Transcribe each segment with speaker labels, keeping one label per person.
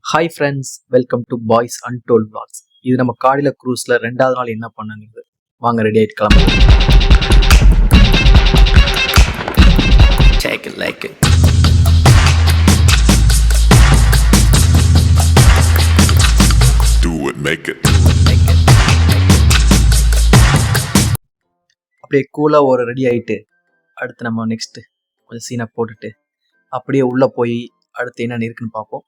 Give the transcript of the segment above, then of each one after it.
Speaker 1: Hi friends, welcome to boys untold vlogs. இது நம்ம காடில க்ரூஸில் 2வது நாள் என்ன பண்ணாங்கிறது. வாங்க ரெடி ஆகிட்டு கிளம்புங்க. Take it like it. Do it, make it. அப்படியே கூலாக ஒரு ரெடி ஆகிட்டு அடுத்து நம்ம நெக்ஸ்ட்டு கொஞ்சம் சீனை போட்டுட்டு அப்படியே உள்ளே போய் அடுத்து என்ன இருக்குன்னு பார்ப்போம்.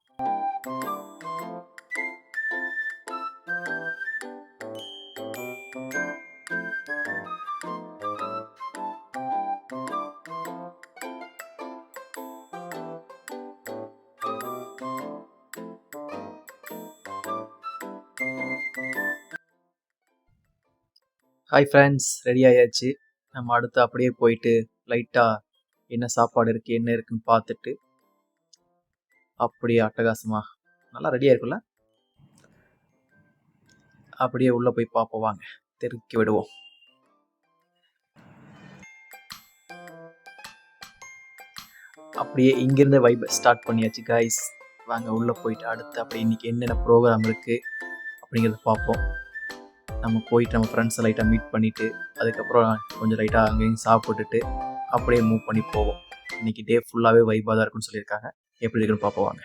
Speaker 1: ஹாய் ஃப்ரெண்ட்ஸ், ரெடி ஆயாச்சு. நம்ம அடுத்து அப்படியே போயிட்டு லைட்டாக என்ன சாப்பாடு இருக்குது என்ன இருக்குன்னு பார்த்துட்டு அப்படியே அட்டகாசமாக நல்லா ரெடியாக இருக்குல்ல, அப்படியே உள்ளே போய் பார்ப்போம். வாங்க தெருக்கி விடுவோம். அப்படியே இங்கேருந்து வைப் ஸ்டார்ட் பண்ணியாச்சு கைஸ். வாங்க உள்ளே போயிட்டு அடுத்து அப்படியே இன்றைக்கி என்னென்ன ப்ரோக்ராம் இருக்குது அப்படிங்கிறத பார்ப்போம். நம்ம போயிட்டு நம்ம ஃப்ரெண்ட்ஸை லைட்டாக மீட் பண்ணிவிட்டு அதுக்கப்புறம் கொஞ்சம் லைட்டாக அங்கேயும் சாப்பிட்டுட்டு அப்படியே மூவ் பண்ணி போவோம். இன்றைக்கி டே ஃபுல்லாகவே வைப்பாக தான் இருக்குன்னு சொல்லியிருக்காங்க. எப்படி இருக்குன்னு பார்ப்போம் வாங்க.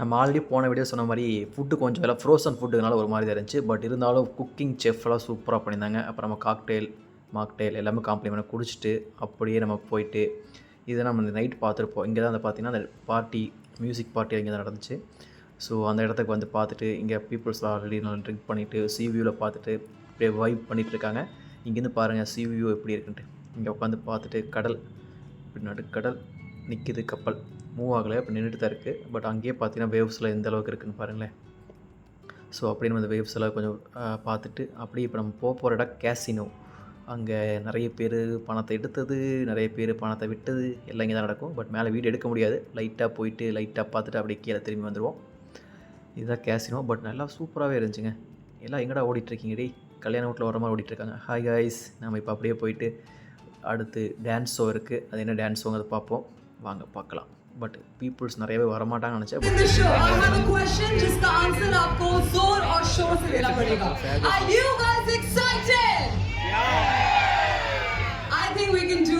Speaker 1: நம்ம ஆல்ரெடி போன வீடியோ சொன்ன மாதிரி ஃபுட்டு கொஞ்சம் எல்லாம் ஃப்ரோசன் ஃபுட்டுனால ஒரு மாதிரி தான் இருந்துச்சு. பட் இருந்தாலும் குக்கிங் செஃப்லாம் சூப்பராக பண்ணியிருந்தாங்க. அப்புறம் நம்ம காக்டெயில் மாக்டெயில் எல்லாமே காம்ப்ளிமெண்ட் குடிச்சிட்டு அப்படியே நம்ம போயிட்டு இதை நம்ம இந்த நைட் பார்த்துருப்போம். இங்கே தான் வந்து பார்த்திங்கன்னா அந்த பார்ட்டி மியூசிக் பார்ட்டி இங்கே தான் நடந்துச்சு. ஸோ அந்த இடத்துக்கு வந்து பார்த்துட்டு இங்கே பீப்புள்ஸ்லாம் ஆல்ரெடி நல்லா ட்ரிங்க் பண்ணிவிட்டு வியூவில் பார்த்துட்டு அப்படியே வைப் பண்ணிகிட்ருக்காங்க. இங்கேருந்து பாருங்கள் வியூ எப்படி இருக்குன்ட்டு. இங்கே உட்காந்து பார்த்துட்டு கடல் இப்படி நடுக்கடல் நிற்கிது, கப்பல் மூவ் ஆகலை, அப்படி நின்றுட்டு தான் இருக்குது. பட் அங்கேயே பார்த்தீங்கன்னா வேவ்ஸில் எந்த அளவுக்கு இருக்குதுன்னு பாருங்களேன். ஸோ அப்படியே நம்ம இந்த வேவ்ஸ் எல்லாம் கொஞ்சம் பார்த்துட்டு அப்படியே இப்போ நம்ம போகிற இடம் கேசினோ. அங்கே நிறைய பேர் பணத்தை எடுத்தது, நிறைய பேர் பணத்தை விட்டது எல்லாம் இங்கே தான் நடக்கும். பட் மேலே வீடு எடுக்க முடியாது. லைட்டாக போயிட்டு லைட்டாக பார்த்துட்டு அப்படியே கீழே திரும்பி வந்துடுவோம். இதுதான் கேசினோ. பட் நல்லா சூப்பராகவே இருந்துச்சுங்க. எல்லாம் எங்கடா ஓடிட்டுருக்கீங்க டே, கல்யாண வீட்டில் வர மாதிரி ஓடிட்டுருக்காங்க. ஹாய் காய்ஸ், நம்ம இப்போ அப்படியே போயிட்டு அடுத்து டான்ஸ் ஷோ இருக்குது. அது என்ன டான்ஸ் ஷோங்கிறத பார்ப்போம். வாங்க பார்க்கலாம். பட் பீப்புள்ஸ் நிறையவே வரமாட்டாங்கன்னு நினச்சேன்.
Speaker 2: I think we can do.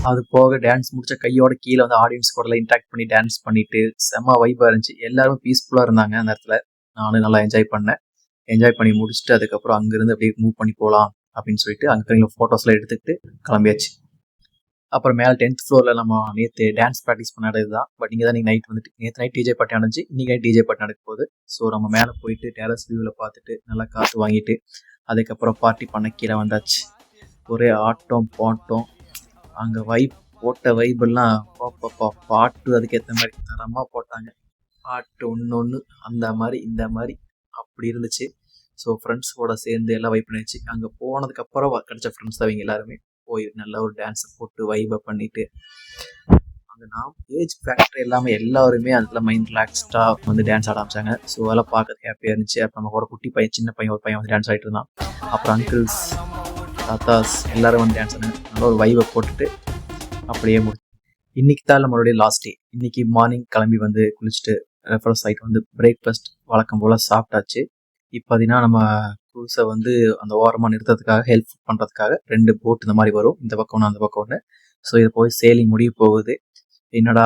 Speaker 1: அது போக டான்ஸ் முடிச்ச கையோட கீழே வந்து ஆடியன்ஸ் கூட இன்ட்ராக்ட் பண்ணி டான்ஸ் பண்ணிட்டு செம்ம வைப்பாக இருந்துச்சு. எல்லாரும் பீஸ்ஃபுல்லாக இருந்தாங்க அந்த இடத்துல. நானும் நல்லா என்ஜாய் பண்ணேன். என்ஜாய் பண்ணி முடிச்சுட்டு அதுக்கப்புறம் அங்கேருந்து அப்படியே மூவ் பண்ணி போகலாம் அப்படின்னு சொல்லிட்டு அங்கே இருக்கிற ஃபோட்டோஸ்லாம் எடுத்துக்கிட்டு கிளம்பியாச்சு. அப்புறம் மேலே 10th ஃப்ளோரில் நம்ம நேற்று டான்ஸ் ப்ராக்டிஸ் பண்ண இடம் இதுதான். பட் இங்கே தான் நீங்கள் நைட் வந்துட்டு நேற்று நைட் டிஜே பாட்டு நடந்துச்சு, இன்றைக்கி நைட் டிஜே பாட்டு நடக்க போகுது. ஸோ நம்ம மேலே போயிட்டு டெரஸ் வியூவில் பார்த்துட்டு நல்லா காற்று வாங்கிட்டு அதுக்கப்புறம் பார்ட்டி பண்ண கீழே வந்தாச்சு. ஒரே ஆட்டம் பாட்டம், அங்கே வைப் போட்ட வைபெல்லாம் பாட்டு அதுக்கேற்ற மாதிரி தரமாக போட்டாங்க. பாட்டு ஒன்று அந்த மாதிரி இந்த மாதிரி அப்படி இருந்துச்சு. ஸோ ஃப்ரெண்ட்ஸோட சேர்ந்து எல்லாம் வைப் பண்ணிடுச்சு. அங்கே போனதுக்கப்புறம் கிடைச்ச ஃப்ரெண்ட்ஸ் தான் இவங்க எல்லாருமே. போய் நல்ல ஒரு டான்ஸை போட்டு வைபை பண்ணிட்டு அங்கே நான் ஏஜ் ஃபேக்டர் எல்லாமே எல்லாருமே அதில் மைண்ட் ரிலாக்ஸ்டாக வந்து டான்ஸ் ஆட ஆரம்பிச்சாங்க. ஸோ அதெல்லாம் பார்க்கறதுக்கு ஹாப்பியாக இருந்துச்சு. அப்புறம் நம்ம கூட குட்டி பையன் சின்ன பையன் ஒரு பையன் வந்து டான்ஸ் ஆகிட்டு இருந்தான். அப்புறம் அங்கிள்ஸ் தாத்தாஸ் எல்லோரும் வந்து டான்ஸ் ஆனாங்க. நல்ல ஒரு வைபை போட்டுட்டு அப்படியே முடிச்சு. இன்றைக்கி தான் நம்மளுடைய லாஸ்ட் டே. இன்றைக்கி மார்னிங் கிளம்பி வந்து குளிச்சுட்டு ரெஃப்ரெஷ் ஆகிட்டு வந்து பிரேக்ஃபாஸ்ட் வழக்கம் போல் சாப்பிட்டாச்சு. இப்போ பார்த்தீங்கன்னா நம்ம குரூஸை வந்து அந்த ஓரமாக நிறுத்துறதுக்காக ஹெல்ப் பண்ணுறதுக்காக 2 போட் இந்த மாதிரி வரும், இந்த பக்கம் ஒன்று அந்த பக்கம் ஒன்று. ஸோ இது போய் சேலிங் முடிய போகுது. என்னடா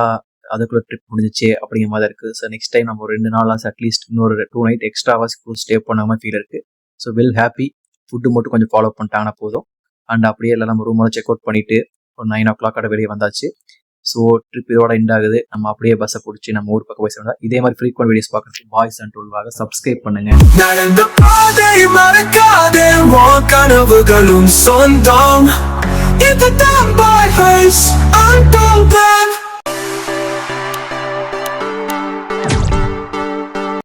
Speaker 1: அதுக்குள்ளே ட்ரிப் முடிஞ்சிச்சு அப்படிங்கிற மாதிரி இருக்குது. ஸோ நெக்ஸ்ட் டைம் நம்ம ஒரு 2 நாளாக அட்லீஸ்ட் இன்னொரு 2 நைட் எக்ஸ்ட்ராவாக குரூஸ் ஸ்டே பண்ண மாதிரி ஃபீல் இருக்குது. So well happy. ஃபுட்டு மட்டும் கொஞ்சம் ஃபாலோ பண்ணிட்டாங்கன்னா போதும். அண்ட் அப்படியே எல்லாம் நம்ம ரூமோட செக் அவுட் பண்ணிவிட்டு ஒரு 9 o'clock வெளியே வந்தாச்சு. ஸோ ட்ரிப் இதோட எண்ட் ஆகுது. நம்ம அப்படியே பஸ்ஸை பிடிச்சி நம்ம ஊர் பக்கம் போய் சேர்ந்தா இதே மாதிரி ஃப்ரீக்வெண்ட் வீடியோஸ் பார்க்குறதுக்கு பாய்ஸ் அண்ட் டூல்வாக சப்ஸ்கிரைப் பண்ணுங்க.
Speaker 3: நடந்த பாதை மறக்காதே, உன் கனவுகளும் சொந்தம். இதுதான் பாய்ஸ் அண்ட் டூல்.